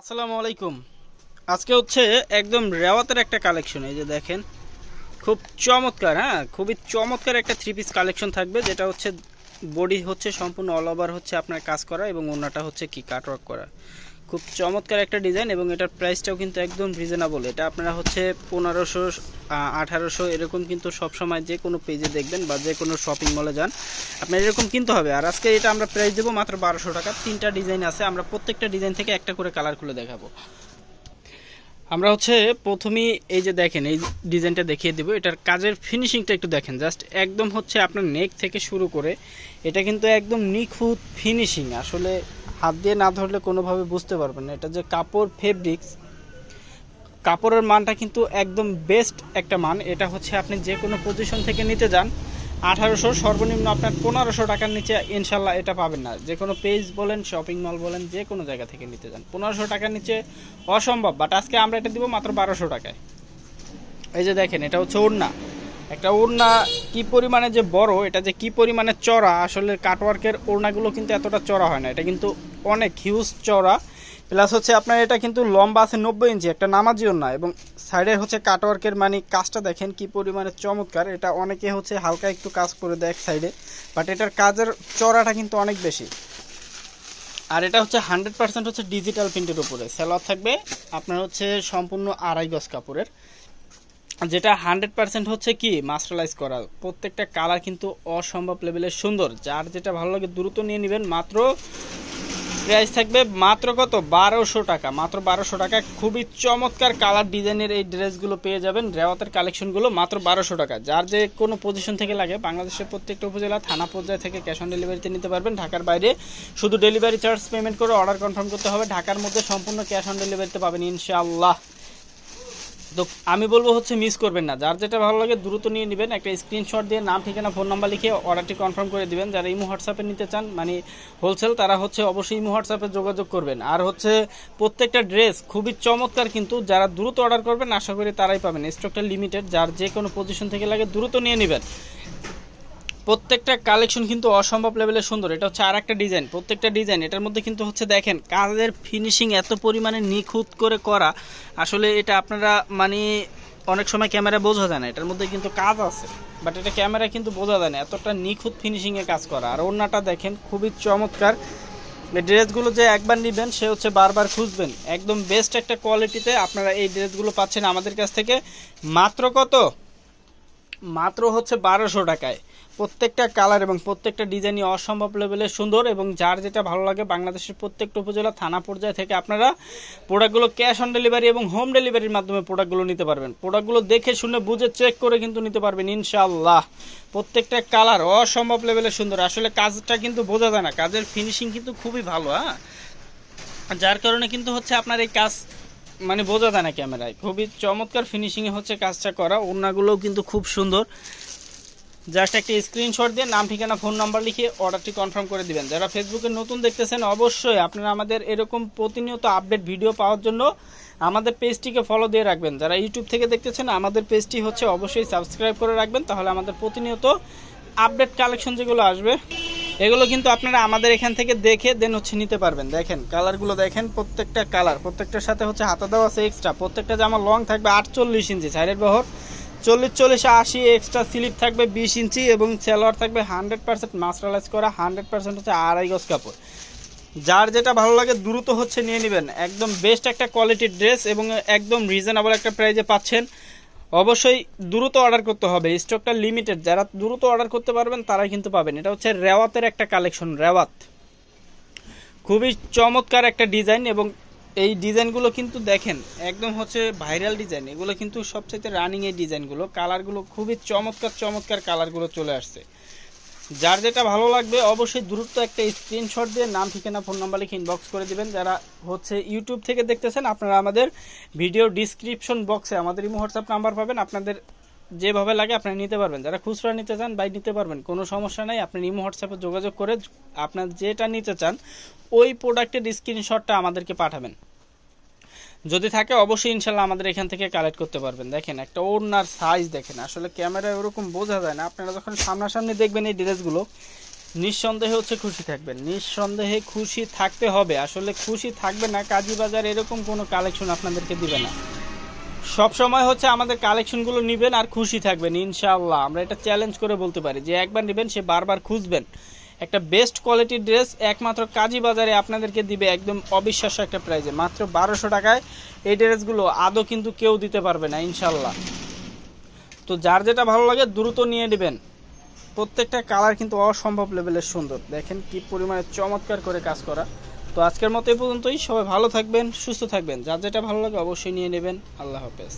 আসসালামু আলাইকুম। আজকে হচ্ছে একদম রেওয়াতের একটা কালেকশন। এই যে দেখেন, খুব চমৎকার, খুবই চমৎকার একটা থ্রি পিস কালেকশন থাকবে, যেটা হচ্ছে বডি হচ্ছে সম্পূর্ণ অল ওভার হচ্ছে আপনার কাজ করা এবং ওড়নাটা হচ্ছে কি কাটওয়ার্ক করা। খুব চমৎকার একটা ডিজাইন এবং এটার প্রাইসটাও কিন্তু একদম রিজনেবল। এটা আপনারা হচ্ছে 1500 1800 এরকম কিন্তু সবসময় যে কোনো পেজে দেখবেন বা যে কোনো শপিং মলে যান আপনার এরকম কিনতে হবে। আর আজকে এটা আমরা প্রাইস দেবো মাত্র 1200 টাকা। 3টা ডিজাইন আছে, আমরা প্রত্যেকটা ডিজাইন থেকে একটা করে কালার খুলে দেখাবো। আমরা হচ্ছে প্রথমেই এই যে দেখেন, এই ডিজাইনটা দেখিয়ে দেবো। এটার কাজের ফিনিশিংটা একটু দেখেন, জাস্ট একদম হচ্ছে আপনার নেক থেকে শুরু করে এটা কিন্তু একদম নিখুঁত ফিনিশিং। আসলে হাত দিয়ে না ধরলে কোনোভাবে বুঝতে পারবেন না এটা যে কাপড়, ফেব্রিক্স, কাপড়ের মানটা কিন্তু একদম বেস্ট একটা মান। এটা হচ্ছে আপনি যে কোনো পজিশন থেকে নিতে যান 1800, সর্বনিম্ন আপনার 1500 টাকার নিচে ইনশাল্লাহ এটা পাবেন না। যে কোনো পেজ বলেন, শপিং মল বলেন, যে কোনো জায়গা থেকে নিতে যান 1500 টাকার নিচে অসম্ভব। বাট আজকে আমরা এটা দিব মাত্র 1200 টাকায়। এই যে দেখেন, এটা হচ্ছে ওড়না। একটা ওড়না কি পরিমাণে যে বড়, এটা যে কি পরিমাণে চড়া, আসলে কাটওয়ার্কের ওড়নাগুলো কিন্তু এতটা চড়া হয় না, এটা কিন্তু অনেক হিউজ চড়া। প্লাস হচ্ছে আপনার এটা কিন্তু লম্বা আছে 90 ইঞ্চি, একটা নামাজি ওড়না। এবং সাইডে হচ্ছে কাটওয়ার্কের মানে কাজটা দেখেন কি পরিমাণে চমৎকার। এটা অনেকে হচ্ছে হালকা একটু কাজ করে দেয় সাইডে, বাট এটার কাজের চড়াটা কিন্তু অনেক বেশি। আর এটা হচ্ছে 100% হচ্ছে ডিজিটাল প্রিন্টের উপরে। সেলোয়ার থাকবে আপনার হচ্ছে সম্পূর্ণ 2.5 গজ কাপড়ের, যেটা 100% হচ্ছে কি মাস্টারাইজ করা। প্রত্যেকটা কালার কিন্তু অসম্ভব লেভেলের সুন্দর। যার যেটা ভালো লাগে দ্রুত নিয়ে নেবেন। মাত্র প্রাইস থাকবে মাত্র কত, 1200 টাকা। মাত্র 1200 টাকা। খুবই চমৎকার কালার ডিজাইনের এই ড্রেসগুলো পেয়ে যাবেন। রেওয়াতের কালেকশনগুলো মাত্র 1200 টাকা। যার যে কোনো পজিশন থেকে লাগে, বাংলাদেশের প্রত্যেকটা উপজেলা থানা পর্যায়ে থেকে ক্যাশ অন ডেলিভারিতে নিতে পারবেন। ঢাকার বাইরে শুধু ডেলিভারি চার্জ পেমেন্ট করে অর্ডার কনফার্ম করতে হবে। ঢাকার মধ্যে সম্পূর্ণ ক্যাশ অন ডেলিভারিতে পাবেন ইনশাআল্লাহ। তো আমি বলবো হচ্ছে মিস করবেন না। যার যেটা ভালো লাগে দ্রুত নিয়ে নেবেন। একটা স্ক্রিনশট দিয়ে নাম, ঠিকানা, ফোন নাম্বার লিখে অর্ডারটি কনফার্ম করে দিবেন। যারা ইমো হোয়াটসঅ্যাপে নিতে চান মানে হোলসেল, তারা হচ্ছে অবশ্যই ইমো হোয়াটসঅ্যাপে যোগাযোগ করবেন। আর হচ্ছে প্রত্যেকটা ড্রেস খুবই চমৎকার, কিন্তু যারা দ্রুত অর্ডার করবেন আশা করি তারাই পাবেন। স্টকটা লিমিটেড, যার যে কোনো পজিশন থেকে লাগে দ্রুত নিয়ে নেবেন। প্রত্যেকটা কালেকশন কিন্তু অসম্ভব লেভেলের সুন্দর। এটা হচ্ছে আর একটা ডিজাইন। প্রত্যেকটা ডিজাইন এটার মধ্যে কিন্তু হচ্ছে দেখেন কাজের ফিনিশিং এত পরিমাণে নিখুঁত করে করা, আসলে এটা আপনারা মানে অনেক সময় ক্যামেরা বোঝা যায় না এটার মধ্যে কিন্তু কাজ আছে, বাট এটা ক্যামেরা কিন্তু বোঝা যায় না, এতটা নিখুঁত ফিনিশিংয়ে কাজ করা। আর ওড়নাটা দেখেন খুবই চমৎকার। এই ড্রেসগুলো যে একবার নেবেন সে হচ্ছে বারবার খুঁজবেন। একদম বেস্ট একটা কোয়ালিটিতে আপনারা এই ড্রেসগুলো পাচ্ছেন আমাদের কাছ থেকে। মাত্র কত, মাত্র হচ্ছে 1200 টাকায়। প্রত্যেকটা কালার এবং প্রত্যেকটা ডিজাইনই অসম্ভব লেভেলের সুন্দর। এবং যার যেটা ভালো লাগে বাংলাদেশের প্রত্যেকটা উপজেলা থানা পর্যায়ে থেকে আপনারা প্রোডাক্টগুলো ক্যাশ অন ডেলিভারি এবং হোম ডেলিভারির মাধ্যমে প্রোডাক্টগুলো নিতে পারবেন। প্রোডাক্টগুলো দেখে শুনে বুঝে চেক করে কিন্তু নিতে পারবেন ইনশাআল্লাহ। প্রত্যেকটা কালার অসম্ভব লেভেলের সুন্দর। আসলে কাজটা কিন্তু বোঝা যায় না, কাজের ফিনিশিং কিন্তু খুবই ভালো। যার কারণে কিন্তু হচ্ছে আপনার এই কাজ মানে বোঝা যায় না ক্যামেরায়। খুবই চমৎকার ফিনিশিংয়ে হচ্ছে কাজটা করা। ওড়নাগুলোও কিন্তু খুব সুন্দর। জাস্ট একটা স্ক্রিনশট দিয়ে নাম, ঠিকানা, ফোন নাম্বার লিখে অর্ডারটি কনফার্ম করে দিবেন। যারা ফেসবুকে নতুন দেখতেছেন অবশ্যই আপনারা আমাদের এরকম প্রতিনিয়ত আপডেট ভিডিও পাওয়ার জন্য আমাদের পেজটিকে ফলো দিয়ে রাখবেন। যারা ইউটিউব থেকে দেখতেছেন আমাদের পেজটি হচ্ছে অবশ্যই সাবস্ক্রাইব করে রাখবেন, তাহলে আমাদের প্রতিনিয়ত আপডেট কালেকশন যেগুলো আসবে এগুলো কিন্তু আপনারা আমাদের এখান থেকে দেখে দেন হচ্ছে নিতে পারবেন। দেখেন কালারগুলো দেখেন, প্রত্যেকটা কালার, প্রত্যেকটার সাথে হচ্ছে হাতা দেওয়া আছে এক্সট্রা। প্রত্যেকটা জামা লং থাকবে 48 ইঞ্চি, সাইডের বহর 40, 40, 80, এক্সট্রা স্লিপ থাকবে 20 ইঞ্চি এবং সালোয়ার থাকবে 100% মাস্টারাইজ করা, 100% হচ্ছে 2.5 গজ কাপড়। যার যেটা ভালো লাগে দ্রুত হচ্ছে নিয়ে নেবেন। একদম বেস্ট একটা কোয়ালিটির ড্রেস এবং একদম রিজনেবল একটা প্রাইজে পাচ্ছেন। অবশ্যই দ্রুত অর্ডার করতে হবে, স্টকটা লিমিটেড। যারা দ্রুত অর্ডার করতে পারবেন তারাই কিন্তু পাবেন। এটা হচ্ছে রেওয়াতের একটা কালেকশন। রেওয়াত খুবই চমৎকার একটা ডিজাইন এবং এই ডিজাইনগুলো কিন্তু দেখেন একদম হচ্ছে ভাইরাল ডিজাইন। এগুলো কিন্তু সবচেয়ে রানিং এই ডিজাইনগুলো। কালারগুলো খুবই চমৎকার চমৎকার কালারগুলো চলে আসছে। যার যেটা ভালো লাগবে অবশ্যই দ্রুত একটা স্ক্রিনশট দিয়ে নাম, ঠিকানা, ফোন নাম্বার লিখে ইনবক্স করে দিবেন। যারা হচ্ছে ইউটিউব থেকে দেখতেছেন আপনারা আমাদের ভিডিও ডিসক্রিপশন বক্সে আমাদের ইমো হোয়াটসঅ্যাপ নাম্বার পাবেন। আপনাদের যেভাবে লাগে আপনারা নিতে পারবেন। যারা খুচরা নিতে চান বাই নিতে পারবেন, কোনো সমস্যা নাই। আপনি ইমো হোয়াটসঅ্যাপে যোগাযোগ করে আপনার যেটা নিতে চান ওই প্রোডাক্টের স্ক্রিনশটটা আমাদেরকে পাঠাবেন। যদি থাকে অবশ্যই ইনশাল্লাহ আমাদের এখান থেকে কালেক্ট করতে পারবেন। দেখেন একটা ওড়নার সাইজ দেখেন, আসলে ক্যামেরায় ওরকম বোঝা যায় না, আপনারা যখন সামনাসামনি দেখবেন এই ড্রেসগুলো নিঃসন্দেহে হচ্ছে খুশি থাকবেন, নিঃসন্দেহে খুশি থাকতে হবে। আসলে খুশি থাকবে না কাজী বাজার এরকম কোনো কালেকশন আপনাদেরকে দিবে না। সব সময় হচ্ছে আমাদের কালেকশনগুলো নেবেন আর খুশি থাকবেন ইনশাআল্লাহ। আমরা এটা চ্যালেঞ্জ করে বলতে পারি যে একবার নেবেন সে বারবার খুঁজবেন। একটা বেস্ট কোয়ালিটির ড্রেস একমাত্র কাজী বাজারে আপনাদেরকে দিবে একদম অবিশ্বাস্য একটা প্রাইজে, মাত্র 1200 টাকায়। এই ড্রেসগুলো আদৌ কিন্তু কেউ দিতে পারবে না ইনশাআল্লাহ। তো যার যেটা ভালো লাগে দ্রুত নিয়ে নেবেন। প্রত্যেকটা কালার কিন্তু অসম্ভব লেভেলের সুন্দর, দেখেন কি পরিমাণে চমৎকার করে কাজ করা। তো আজকের মতো এই পর্যন্তই, সবাই ভালো থাকবেন, সুস্থ থাকবেন, যার যেটা ভালো লাগে অবশ্যই নিয়ে নেবেন। আল্লাহ হাফেজ।